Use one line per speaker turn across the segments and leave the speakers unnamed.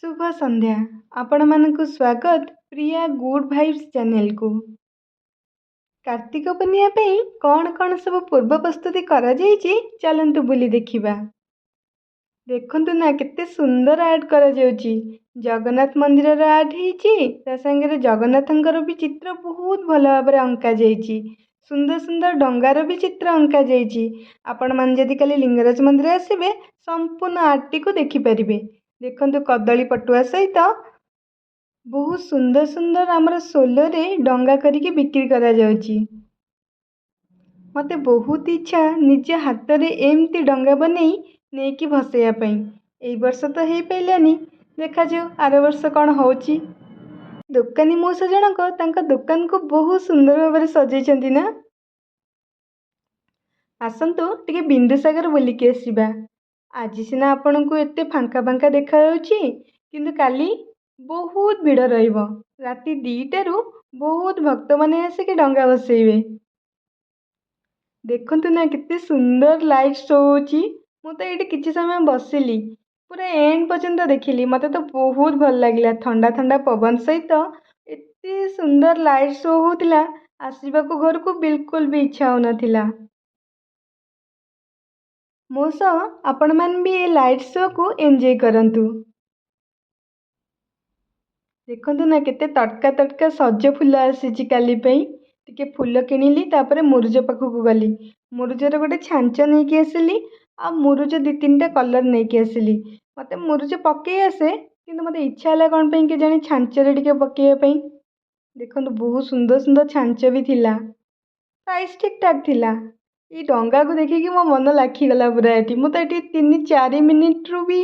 शुभ संध्या। आपण मानकु स्वागत प्रिया good vibes channel को। कार्तिक पूर्णिमा पे कौन कौन सब पूर्व प्रस्तुति करा जाइछि चलंतु बुली देखिबा। देखंतु ना केते सुंदर आर्ट करा जाउछि। जगन्नाथ मंदिर रा आर्ट हेछि ता संगे जगन्नाथंकर भी चित्र बहुत भल भाबरे अंका जाइछि। सुंदर सुंदर डंगार भी चित्र अंका जाइछि। आपण मान जदि काली लिंगराज मंदिर आसीबे संपूर्ण आर्ट को देखि परिबे। देखंतु कदली पटुआ सहित बहुत सुंदर सुंदर आमर सोलरे डंगा करिके बिक्री करा जाउछि। मते बहुत इच्छा निजे हाथ रे एमती डंगा बनै नेकी भसैया पई। एई वर्ष तो हेई पैलानी, देखा जाऊ आर वर्ष कौन होउछि। दुकानी मौसा जनक तांका दुकान को बहुत सुंदर भाबरे सजैछंती ना। आसंतु टिके बिंदुसागर बुलिके आसीबा। आज सिना आपण को एते फांका फांका देखा जाउछि किंतु काली बहुत भीड़ रहिबो। राति 2टारू बहुत भक्त माने आसिके डंगा बसैबे। देखंतु ना केते सुंदर लाइट शो होछि। मु तो एठी किछि समय बसिली, पूरा एंड पर्यंत देखिली। मते तो बहुत भल लागिला। ठंडा ठंडा पवन सहित एते सुंदर लाइट शो होतिला, आसीबा को घर को बिल्कुल भी इच्छा होनथिला। मो सह आपण मान भी ए लाइट शो को एंजॉय करंतु। देखंतु ना केते तटका तटका सज फूल आसीछि काली पई। टिके फूल किनिली, तापरे मुरुज पाखକୁ गली। मुरुजर गोटे छांच नेकी आसिली आ मुरुज 2-3टा कलर नेकी आसिली। मते मुरुज पके आसे किंतु मते इच्छा होला कोन पई के जानी छांचरे टिके पकेया पई। देखंतु बहुत सुंदर सुंदर छांच भी थिला। प्राइस ठीक ठाक थिला। ई डंगा को देखिकी मो मन लाखिगला पूरा एठी। मु तो एठी 3-4 मिनिट रु भी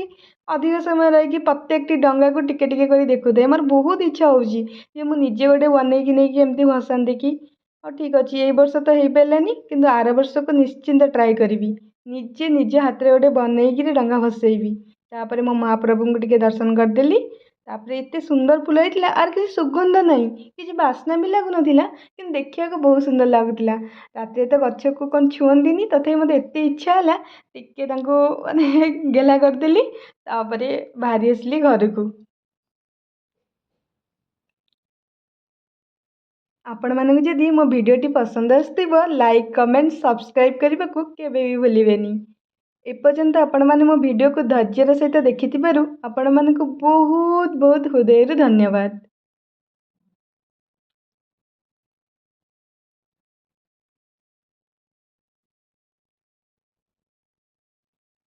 अधिक समय रही प्रत्येक डंगा को टिके टिके करी देखुथे। मोर बहुत इच्छा होउछि जे मु निजे गोटे बनेकी नेकी एमती भसांती कि। और ठीक अछि, एई वर्ष तो हेई पेलानी किंतु आर वर्ष को निश्चिंत ट्राई करिवि। निजे हाथ रे गोटे बनेकी डंगा भसेइबि। तापरे मो महाप्रभु को टिके दर्शन करदेली। तापरे एते सुंदर फूल होइतिला, आर किछि सुगंध नाही, किछि बास्ना भी लागु नथिला, किंतु देखिया को बहुत सुंदर लागुतिला। राति तो गछ को कोन छुअंतीनी, तथापि मते एते इच्छा होला टिके तांको माने गेला करदेली। तापरे बाहरी आसली घर को। आपण मानक जदि मो वीडियोटी पसंद आसथिबो लाइक कमेंट सब्सक्राइब करने को केबे भी भूलिबेनी। एपर्यंत आपण माने मो वीडियो को धैर्यर सहित देखिथिबारु आपण मानक बहुत बहुत हृदय धन्यवाद।